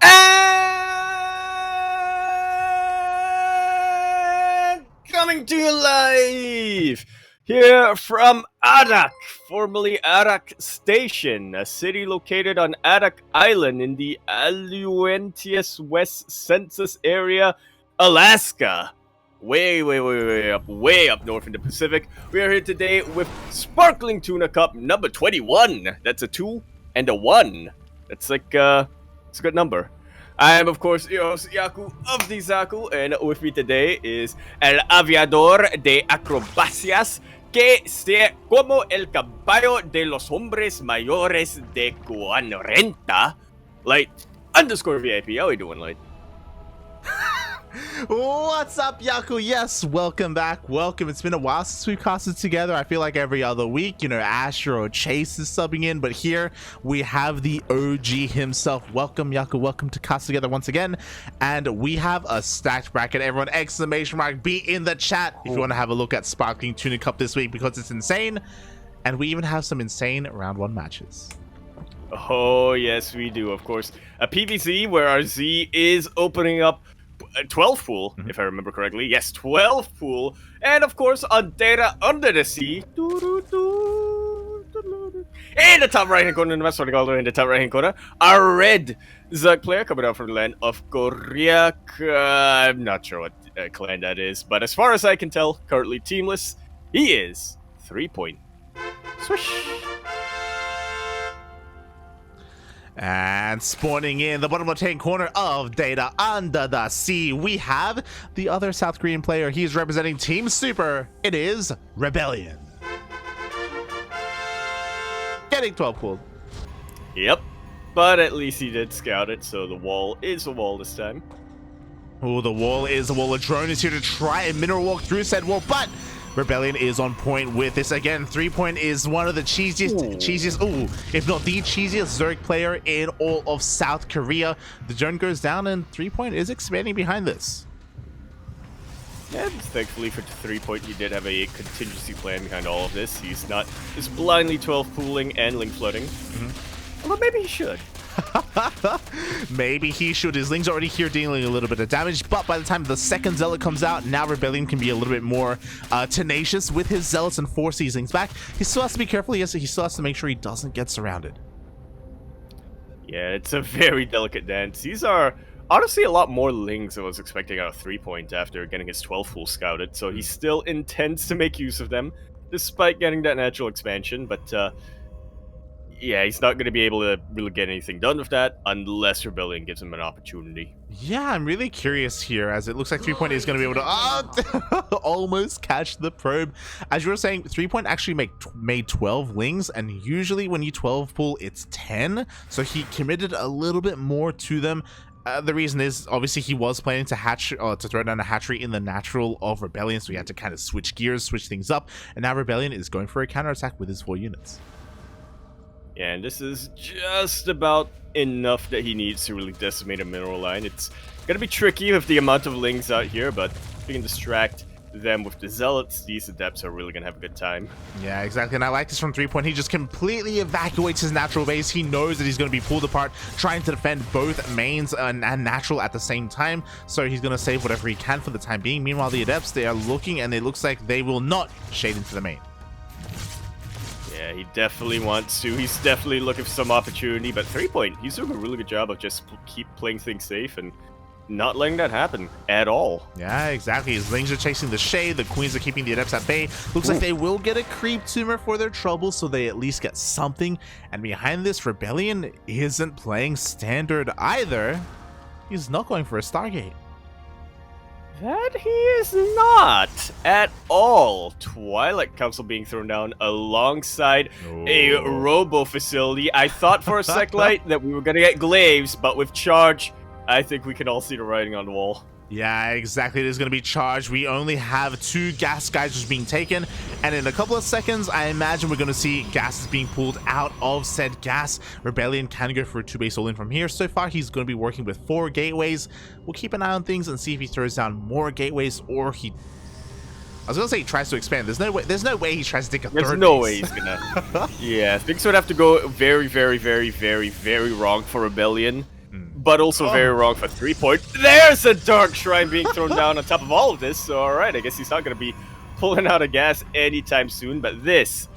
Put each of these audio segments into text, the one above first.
And coming to you live here from Adak, formerly Adak Station, a city located on Adak Island in the Aleutians West Census area, Alaska. Way up north in the Pacific. We are here today with Sparkling Tuna Cup number 21. That's a 2 and a 1. That's like, it's a good number. I am, of course, your host, Yaku of the Zaku, and with me today is El Aviador de Acrobacias, que se como el caballo de los hombres mayores de 40. Light _ VIP. How we doing, Light? What's up, Yaku? Yes, welcome back. Welcome. It's been a while since we've casted together. I feel like every other week, Asher or Chase is subbing in, but here we have the OG himself. Welcome, Yaku. Welcome to cast together once again. And we have a stacked bracket. Everyone, exclamation mark, be in the chat if you want to have a look at Sparkling Tuna Cup this week because it's insane. And we even have some insane round 1 matches. Oh, yes, we do, of course. A PvZ where our Z is opening up 12 pool, if I remember correctly. Yes, 12 pool. And of course, on Data Under the Sea. In the top right hand corner, in the top right hand corner, our red Zug player coming out from the land of Korea. I'm not sure what clan that is, but as far as I can tell, currently teamless, he is 3-point. Swish. And spawning in the bottom left-hand corner of Data Under the Sea, we have the other South Korean player. He's representing Team Super. It is ReBellioN. Getting 12 pulled. Yep. But at least he did scout it, so the wall is a wall this time. Oh, the wall is a wall. A drone is here to try and mineral walk through said wall, but ReBellioN is on point with this. Again, 3-point is one of the cheesiest, if not the cheesiest Zerg player in all of South Korea. The drone goes down and 3-point is expanding behind this. And thankfully for 3-point, he did have a contingency plan behind all of this. He's not just blindly 12 pooling and link flooding. Although maybe he should. Maybe he should. His Ling's already here dealing a little bit of damage, but by the time the second Zealot comes out, now ReBellioN can be a little bit more tenacious with his Zealots and force these Lings back. He still has to be careful. He still has to make sure he doesn't get surrounded. Yeah, it's a very delicate dance. These are honestly a lot more Lings than I was expecting out of 3-point after getting his 12 full scouted, so he still intends to make use of them, despite getting that natural expansion, but yeah, he's not going to be able to really get anything done with that unless ReBellioN gives him an opportunity. Yeah, I'm really curious here, as it looks like 3-point is going to be able to almost catch the probe. As you were saying, 3-point actually made 12 Lings, and usually when you 12 pull, it's 10. So he committed a little bit more to them. The reason is, obviously, he was planning to throw down a hatchery in the natural of ReBellioN, so he had to kind of switch gears, switch things up, and now ReBellioN is going for a counterattack with his 4 units. Yeah, and this is just about enough that he needs to really decimate a mineral line. It's gonna be tricky with the amount of Lings out here, but if we can distract them with the Zealots, these Adepts are really gonna have a good time. Yeah, exactly, and I like this from 3-point. He just completely evacuates his natural base. He knows that he's going to be pulled apart, trying to defend both mains and natural at the same time, so he's going to save whatever he can for the time being. Meanwhile, the Adepts, they are looking, and it looks like they will not shade into the main. Yeah, he definitely wants to. He's definitely looking for some opportunity, but 3-point, he's doing a really good job of just keep playing things safe and not letting that happen at all. Yeah, exactly. His Lings are chasing the shade, the Queens are keeping the Adepts at bay. Looks like they will get a creep tumor for their trouble, so they at least get something. And behind this, ReBellioN isn't playing standard either. He's not going for a Stargate. That he is not at all. Twilight Council being thrown down alongside a robo facility. I thought for a sec, Light, that we were going to get Glaives, but with Charge, I think we can all see the writing on the wall. Yeah, exactly. It is going to be charged. We only have 2 gas geysers being taken, and in a couple of seconds, I imagine we're going to see gases being pulled out of said gas. ReBellioN can go for a 2-base all-in from here. So far, he's going to be working with 4 gateways. We'll keep an eye on things and see if he throws down more gateways, or he... I was going to say he tries to expand. There's no way he tries to take a third base. There's no way he's going to. Yeah, things would have to go very, very, very, very, very wrong for ReBellioN. but also very wrong for 3-point. There's a Dark Shrine being thrown down on top of all of this. So, all right, I guess he's not going to be pulling out of gas anytime soon. But this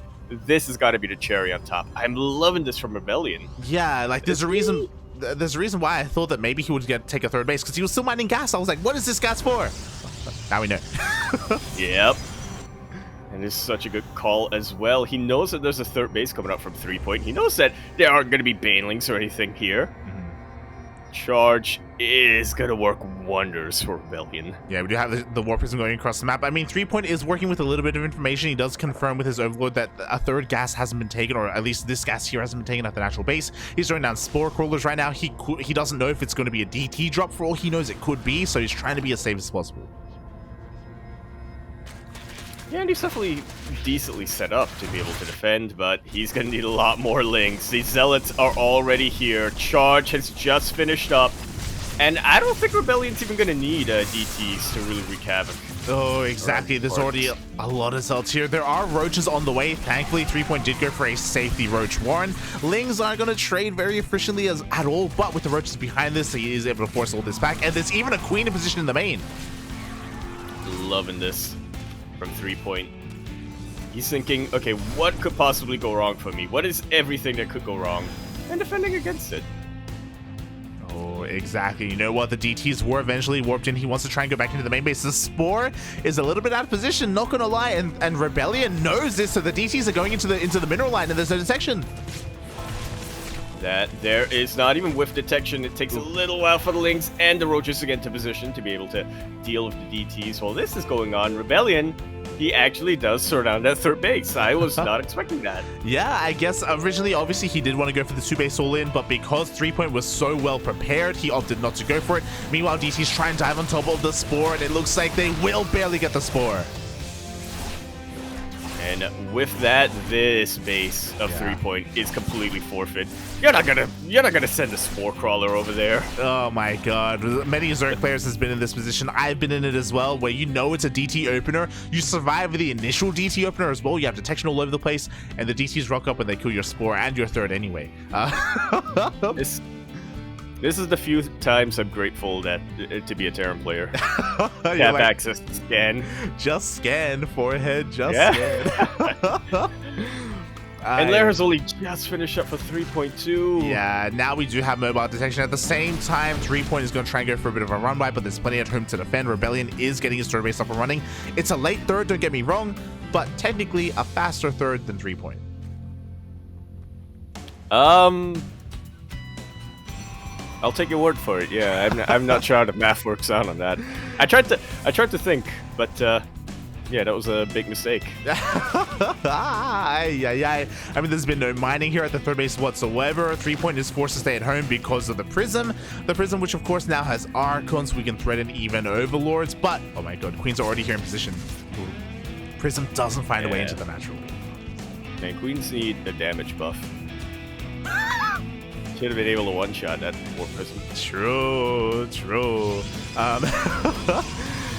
has got to be the cherry on top. I'm loving this from ReBellioN. Yeah, like there's a reason. There's a reason why I thought that maybe he would take a third base, because he was still mining gas. I was like, what is this gas for? Now we know. Yep. And this is such a good call as well. He knows that there's a third base coming up from 3-point. He knows that there aren't going to be banelings or anything here. Charge is going to work wonders for ReBellioN. Yeah, we do have the Warp Prism going across the map. I mean, 3-point is working with a little bit of information. He does confirm with his Overlord that a third gas hasn't been taken, or at least this gas here hasn't been taken at the natural base. He's throwing down Spore Crawlers right now. He doesn't know if it's going to be a DT drop. For all he knows, it could be, so he's trying to be as safe as possible. Yeah, and he's definitely decently set up to be able to defend, but he's going to need a lot more links. These Zealots are already here. Charge has just finished up, and I don't think ReBellion's even going to need DTs to really wreak havoc. Oh, exactly. There's already a lot of Zealots here. There are Roaches on the way. Thankfully, 3-point did go for a safety Roach Warren. Lings aren't going to trade very efficiently at all, but with the Roaches behind this, he is able to force all this back, and there's even a Queen in position in the main. Loving this from 3-point. He's thinking, okay, what could possibly go wrong for me? What is everything that could go wrong? And defending against it. Oh, exactly. You know what? The DTs were eventually warped in. He wants to try and go back into the main base. The Spore is a little bit out of position, not gonna lie, and ReBellioN knows this, so the DTs are going into the mineral line, and there's no detection. That there is not even whiff detection. It takes a little while for the Lings and the Roaches to get into position to be able to deal with the DTs. While this is going on, ReBellioN, he actually does surround that third base. I was not expecting that. Yeah, I guess originally, obviously, he did want to go for the 2-base all-in, but because 3-point was so well prepared, he opted not to go for it. Meanwhile, DTs try and dive on top of the Spore, and it looks like they will barely get the Spore. And with that, this base of 3-point is completely forfeit. You're not gonna send a Spore Crawler over there. Oh my god. Many Zerg players has been in this position. I've been in it as well, where you know it's a DT opener. You survive the initial DT opener as well. You have detection all over the place, and the DTs rock up and they kill your Spore and your third anyway. This is the few times I'm grateful that to be a Terran player. Have like, access to scan. Just scan, forehead, just scan. And Lair has only just finished up for 3.2. Yeah, now we do have mobile detection. At the same time, 3-point is going to try and go for a bit of a run by, but there's plenty at home to defend. ReBellioN is getting his third base up and running. It's a late third, don't get me wrong, but technically a faster third than 3-point. I'll take your word for it. Yeah, I'm not sure how the math works out on that. I tried to think, but yeah, that was a big mistake. I mean, there's been no mining here at the third base whatsoever. 3-point is forced to stay at home because of the Prism. The Prism, which of course now has Archons, we can threaten even Overlords. But oh my god, Queens are already here in position. Prism doesn't find a way into the natural. Man, Queens need a damage buff. Should have been able to one-shot that Warp Prism. True.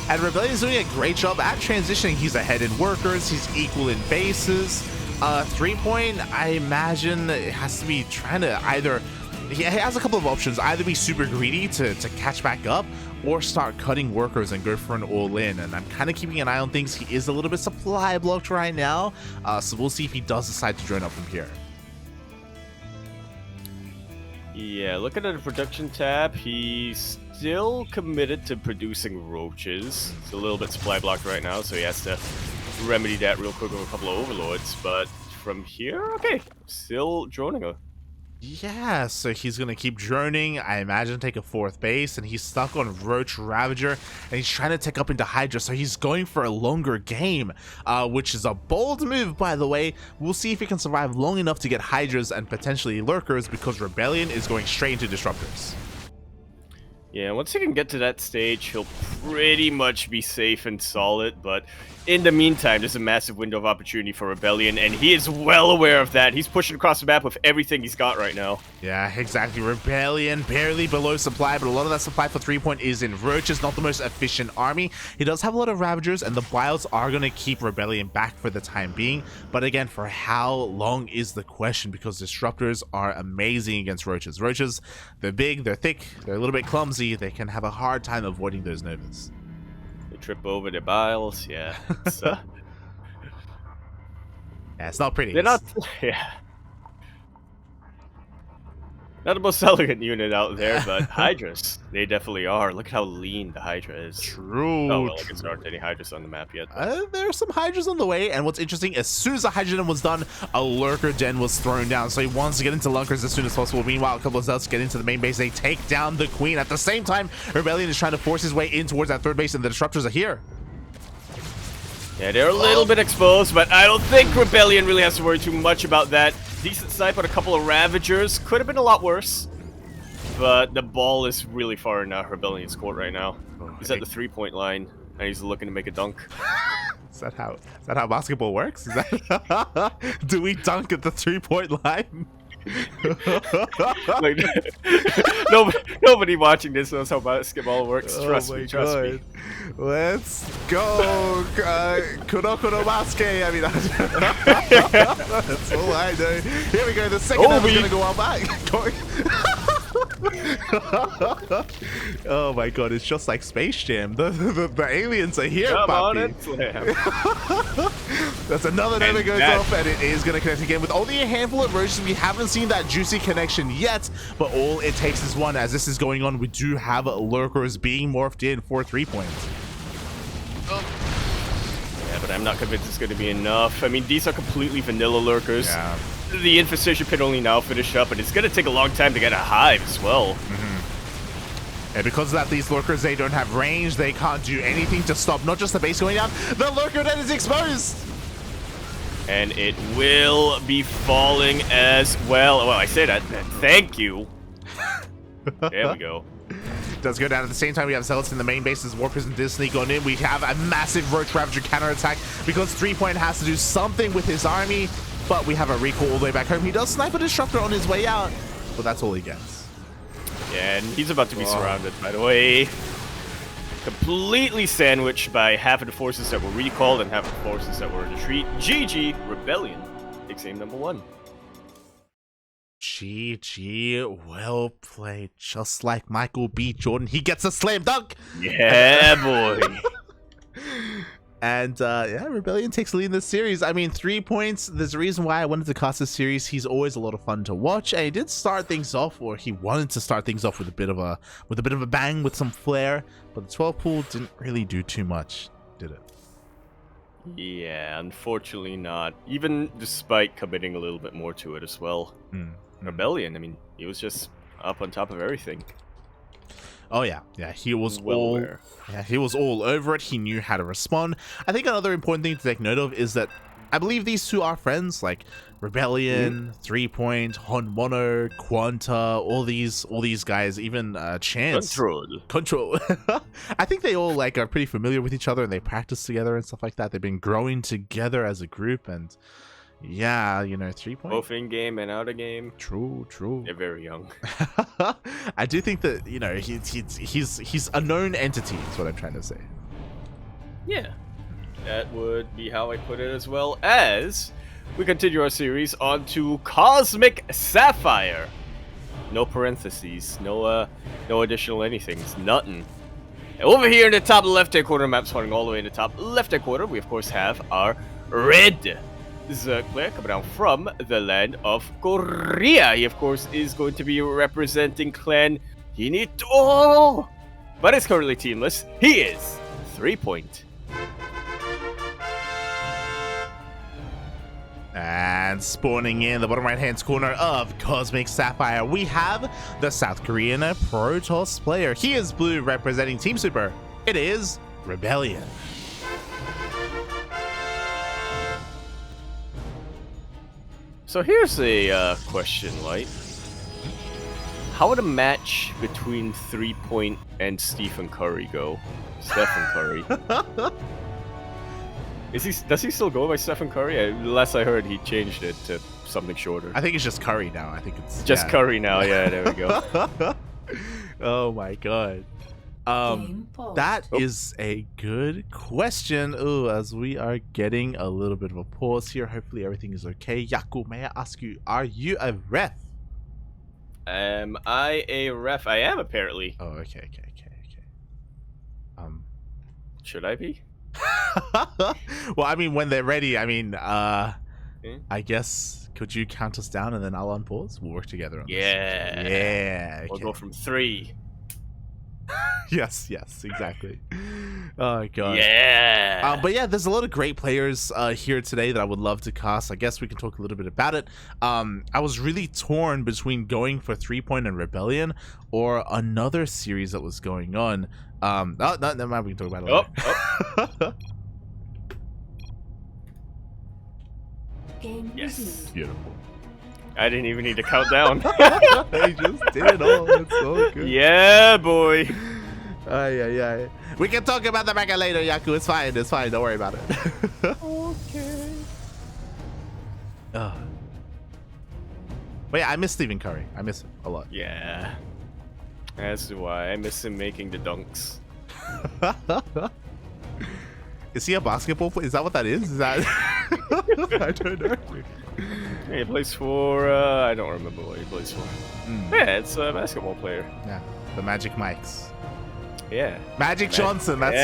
And ReBellion's doing a great job at transitioning. He's ahead in workers, he's equal in bases. 3-point, I imagine, it has to be trying to either... He has a couple of options. Either be super greedy to catch back up, or start cutting workers and go for an all-in. And I'm kind of keeping an eye on things. He is a little bit supply blocked right now, so we'll see if he does decide to drone up from here. Yeah, looking at the production tab, he's still committed to producing roaches. It's a little bit supply blocked right now, so he has to remedy that real quick with a couple of overlords. But from here, okay, still droning her. Yeah, so he's going to keep droning, I imagine take a fourth base, and he's stuck on Roach Ravager, and he's trying to take up into Hydra, so he's going for a longer game, which is a bold move, by the way. We'll see if he can survive long enough to get Hydras and potentially Lurkers, because ReBellioN is going straight into Disruptors. Yeah, once he can get to that stage, he'll pretty much be safe and solid, but in the meantime, there's a massive window of opportunity for ReBellioN, and he is well aware of that. He's pushing across the map with everything he's got right now. Yeah, exactly. ReBellioN barely below supply, but a lot of that supply for 3-point is in Roaches, not the most efficient army. He does have a lot of Ravagers, and the buyouts are going to keep ReBellioN back for the time being. But again, for how long is the question, because Disruptors are amazing against Roaches. Roaches, they're big, they're thick, they're a little bit clumsy. They can have a hard time avoiding those Novas. They trip over their biles, yeah. It's, Yeah, it's not pretty. they're not, yeah. Not the most elegant unit out there, but Hydras, they definitely are. Look at how lean the Hydra is. True. Oh, well, I guess there aren't any Hydras on the map yet. There are some Hydras on the way, and what's interesting, as soon as the Hydra den was done, a Lurker den was thrown down, so he wants to get into Lunkers as soon as possible. Meanwhile, a couple of Zelts get into the main base. They take down the Queen. At the same time, ReBellioN is trying to force his way in towards that third base, and the Disruptors are here. Yeah, they're a little bit exposed, but I don't think ReBellioN really has to worry too much about that. Decent snipe on a couple of Ravagers. Could have been a lot worse. But the ball is really far in ReBellion's court right now. He's at the 3-point line, and he's looking to make a dunk. Is that how basketball works? Is that do we dunk at the 3-point line? Like, nobody watching this knows how basketball works. Trust me. Let's go, Kuno basket. I mean, that's all I know. Here we go. The second half is gonna go on back. Oh my god, it's just like Space Jam. The aliens are here, Come on papi. and slam. That's another Nova goes off, and it is going to connect again with only a handful of Roaches. We haven't seen that juicy connection yet, but all it takes is one. As this is going on, we do have Lurkers being morphed in for 3-points. Yeah, but I'm not convinced it's going to be enough. I mean, these are completely vanilla Lurkers. Yeah. The Infestation Pit only now finished up, and it's going to take a long time to get a Hive as well. And because of that, these Lurkers, they don't have range. They can't do anything to stop not just the base going down. The Lurker then is exposed. And it will be falling as well. Well, I say that. Thank you. There we go. Does go down at the same time. We have Zealots in the main base as War Prison did sneak on in. We have a massive Roach Ravager counterattack because 3-point has to do something with his army, but we have a recall all the way back home. He does snipe a Disruptor on his way out, but that's all he gets. Yeah, and he's about to be surrounded, by the way. Completely sandwiched by half of the forces that were recalled and half of the forces that were in retreat. GG, ReBellioN takes aim number 1. GG, well played. Just like Michael B. Jordan, he gets a slam dunk. Yeah, boy. And yeah, ReBellioN takes the lead in this series. I mean, 3 points. There's a reason why I wanted to cast this series. He's always a lot of fun to watch, and he did start things off, or he wanted to start things off with a bit of a bang, with some flair. But the 12 pool didn't really do too much, did it? Yeah, unfortunately not. Even despite committing a little bit more to it as well. ReBellioN, I mean, he was just up on top of everything. Oh yeah, he was he was all over it. He knew how to respond. I think another important thing to take note of is that I believe these two are friends, like ReBellioN, 3-point, Honmono, Quanta, all these guys, even Chance. Control. I think they all like are pretty familiar with each other and they practice together and stuff like that. They've been growing together as a group, and yeah, you know, 3-point. Both in game and out of game. True. They're very young. I do think that, you know, he's a known entity, is what I'm trying to say. Yeah, that would be how I put it, as well as we continue our series on to Cosmic Sapphire. No parentheses, no additional anythings, nothing. And over here in the top left-hand corner, map spawning all the way in the top left-hand corner, we of course have our red Zerg player coming down from the land of Korea. He, of course, is going to be representing Clan Hinito, but is currently teamless. He is 3-point. And spawning in the bottom right-hand corner of Cosmic Sapphire, we have the South Korean Protoss player. He is blue, representing Team Super. It is ReBellioN. So here's a question, Light. How would a match between 3-point and Stephen Curry go? Stephen Curry. Does he still go by Stephen Curry? Last I heard, he changed it to something shorter. I think it's just Curry now. I think it's just Curry now. Yeah, there we go. Oh my god. That is a good question. Oh, as we are getting a little bit of a pause here. Hopefully everything is okay. Yaku, may I ask you, are you a ref? Am I a ref? I am, apparently. Oh, okay. Should I be? Well, I mean, when they're ready, I mean, I guess, could you count us down and then I'll unpause? We'll work together on this. Yeah. Okay. We'll go from 3. Yes, exactly. Oh god. Yeah. But yeah, there's a lot of great players here today that I would love to cast. I guess we can talk a little bit about it. I was really torn between going for 3-point and ReBellioN or another series that was going on. No, never mind. We can talk about it later. Game yes. Beautiful. I didn't even need to count down. I just did. Oh, it's so good. Yeah, boy. Ay. We can talk about the manga later, Yaku. It's fine. Don't worry about it. Okay. But yeah, I miss Stephen Curry. I miss him a lot. Yeah. As do I. I miss him making the dunks. Is he a basketball player? Is that what that is? Is that? I don't know. He plays for, I don't remember what he plays for. Yeah, it's a basketball player. Yeah, the Magic Mikes. Yeah. Magic Johnson, that's it.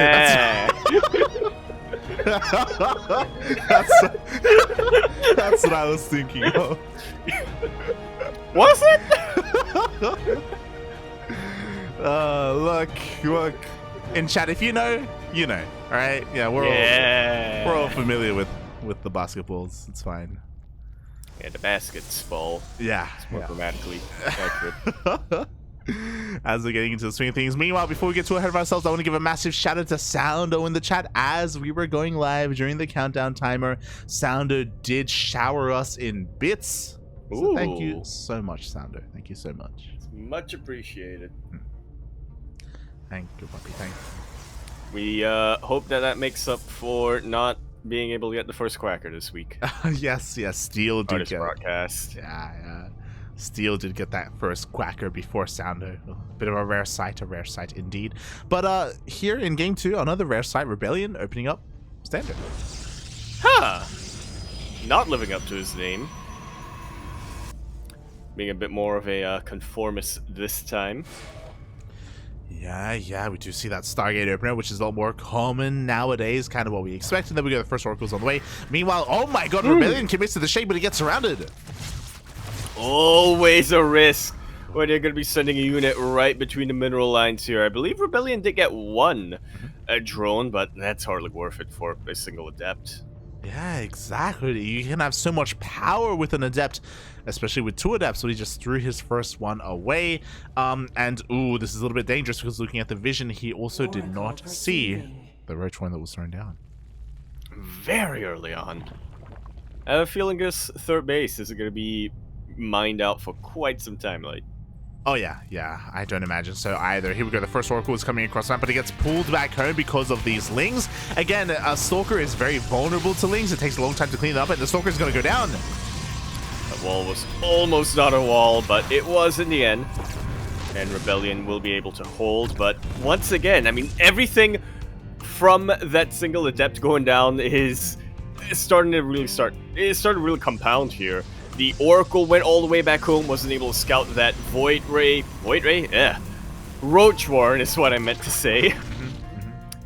That's what I was thinking of. Was it? Look. In chat, if you know, you know. Alright? Yeah, we're all familiar with the basketballs. It's fine. Yeah, the basket's ball. Yeah. It's more grammatically accurate. As we're getting into the swing of things. Meanwhile, before we get too ahead of ourselves, I want to give a massive shout out to Soundo in the chat. As we were going live during the countdown timer, Soundo did shower us in bits. So thank you so much, Soundo. Thank you so much. It's much appreciated. Thank you, puppy. Thank you. We hope that makes up for not being able to get the first quacker this week. Yes, Steel did Artist get broadcast. Yeah. Steel did get that first quacker before Soundo. A bit of a rare sight indeed. But here in game 2, another rare sight, ReBellioN opening up standard. Huh. Not living up to his name. Being a bit more of a conformist this time. Yeah, we do see that Stargate opener, which is a lot more common nowadays, kind of what we expect, and then we get the first oracles on the way. Meanwhile, oh my god, ReBellioN commits to the shake, but he gets surrounded. Always a risk when they're going to be sending a unit right between the mineral lines here. I believe ReBellioN did get one drone, but that's hardly worth it for a single adept. Yeah, exactly. You can have so much power with an adept, especially with 2 adepts, so he just threw his first one away. And ooh, this is a little bit dangerous because looking at the vision, he also did not see the roach one that was thrown down. Very early on. I have a feeling this third base is going to be mined out for quite some time, like. Oh yeah, I don't imagine so either. Here we go, the first Oracle is coming across that, but he gets pulled back home because of these Lings. Again, a Stalker is very vulnerable to Lings. It takes a long time to clean it up, and the Stalker is going to go down. That wall was almost not a wall, but it was in the end. And ReBellioN will be able to hold, but once again, I mean, everything from that single Adept going down is starting to really compound here. The Oracle went all the way back home, wasn't able to scout that Void Ray? Yeah. Roach Warren is what I meant to say.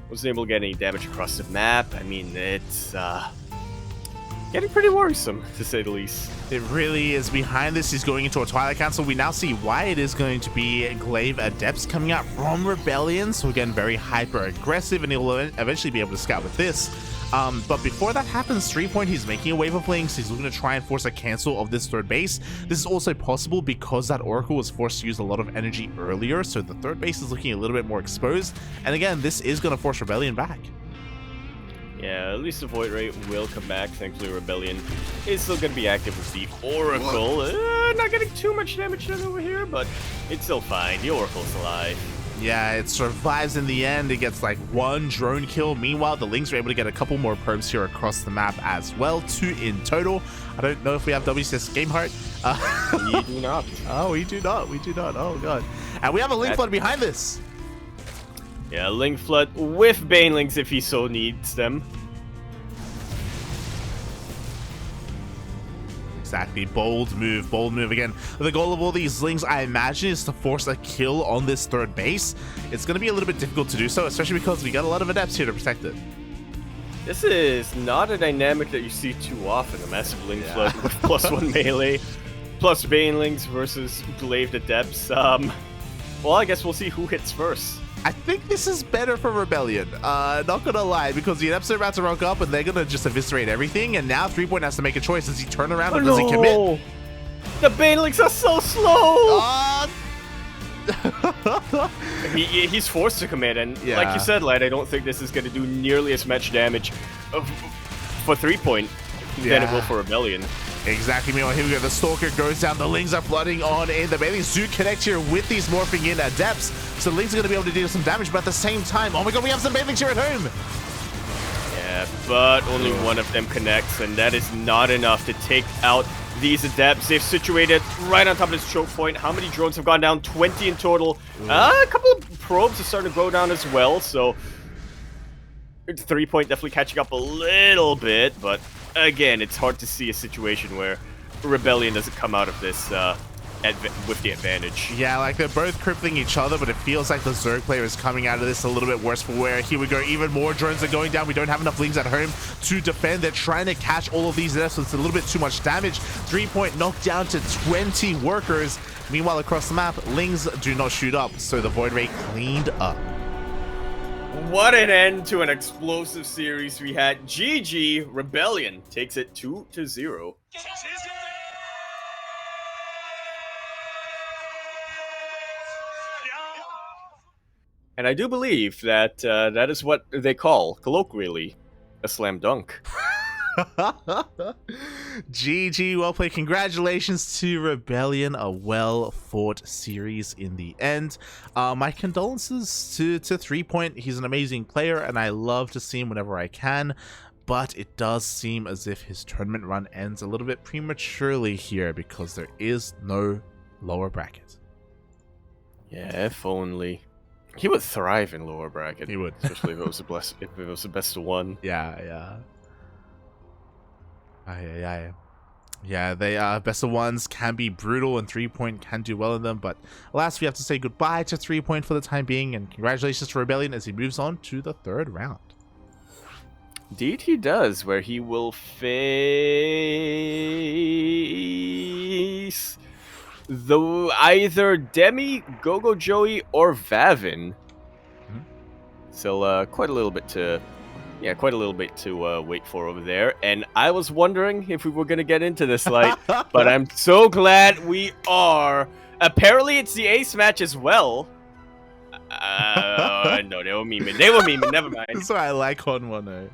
Wasn't able to get any damage across the map. I mean, it's getting pretty worrisome, to say the least. It really is. Behind this, he's going into a Twilight Council. We now see why it is going to be Glaive Adepts coming out from ReBellioN. So again, very hyper-aggressive, and he'll eventually be able to scout with this. But before that happens, 3-point, he's making a wave of Lings. He's looking to try and force a cancel of this third base. This is also possible because that Oracle was forced to use a lot of energy earlier, so the third base is looking a little bit more exposed. And again, this is going to force ReBellioN back. Yeah, at least the Void Ray will come back. Thankfully, ReBellioN is still going to be active with the Oracle. Not getting too much damage done over here, but it's still fine. The Oracle's alive. Yeah, it survives in the end. It gets like 1 drone kill. Meanwhile, the Lings are able to get a couple more probes here across the map as well. 2 in total. I don't know if we have WCS game heart. We do not. Oh, we do not. We do not. Oh, God. And we have a Link Flood behind this. Yeah, Link Flood with Banelings if he so needs them. Exactly. Bold move again. The goal of all these Lings, I imagine, is to force a kill on this third base. It's going to be a little bit difficult to do so, especially because we got a lot of Adepts here to protect it. This is not a dynamic that you see too often. A massive Link Flood with +1 melee, plus Banelings versus Glaive Adepts. Well, I guess we'll see who hits first. I think this is better for ReBellioN, not gonna lie, because the Adepts are about to rock up and they're gonna just eviscerate everything, and now threepoint has to make a choice. Does he turn around or does he commit? The Banelings are so slow! He's forced to commit, and like you said, Light, I don't think this is gonna do nearly as much damage for threepoint than it will for ReBellioN. Exactly. Meanwhile, here we go. The Stalker goes down. The Lings are flooding on in. The Banelings do connect here with these morphing in Adepts. So the Lings are going to be able to deal some damage, but at the same time, oh my god, we have some Banelings here at home. Yeah, but only one of them connects, and that is not enough to take out these Adepts. They've situated right on top of this choke point. How many drones have gone down? 20 in total. A couple of probes are starting to go down as well, so threepoint definitely catching up a little bit, but again, it's hard to see a situation where ReBellioN doesn't come out of this with the advantage. Yeah, like they're both crippling each other, but it feels like the Zerg player is coming out of this a little bit worse for wear. Here we go, even more drones are going down. We don't have enough Lings at home to defend. They're trying to catch all of these Adepts, so it's a little bit too much damage. Threepoint knocked down to 20 workers. Meanwhile, across the map, Lings do not shoot up, so the Void Ray cleaned up. What an end to an explosive series we had. GG, ReBellioN takes it 2-0. And I do believe that that is what they call, colloquially, a slam dunk. GG, well played. Congratulations to ReBellioN, a well-fought series in the end. My condolences to threepoint. He's an amazing player, and I love to see him whenever I can, but it does seem as if his tournament run ends a little bit prematurely here because there is no lower bracket. Yeah, if only. He would thrive in lower bracket. He would. Especially if it was the best of one. Yeah. Yeah, they best of ones can be brutal and threepoint can do well in them, but alas, we have to say goodbye to threepoint for the time being, and congratulations to ReBellioN as he moves on to the 3rd round. Indeed he does, where he will face either Demi, Gogo Joey, or Vavin. So quite a little bit to wait for over there. And I was wondering if we were gonna get into this, Light, but I'm so glad we are. Apparently, it's the ace match as well. No, they were memeing. Never mind. That's why I like on 1-0.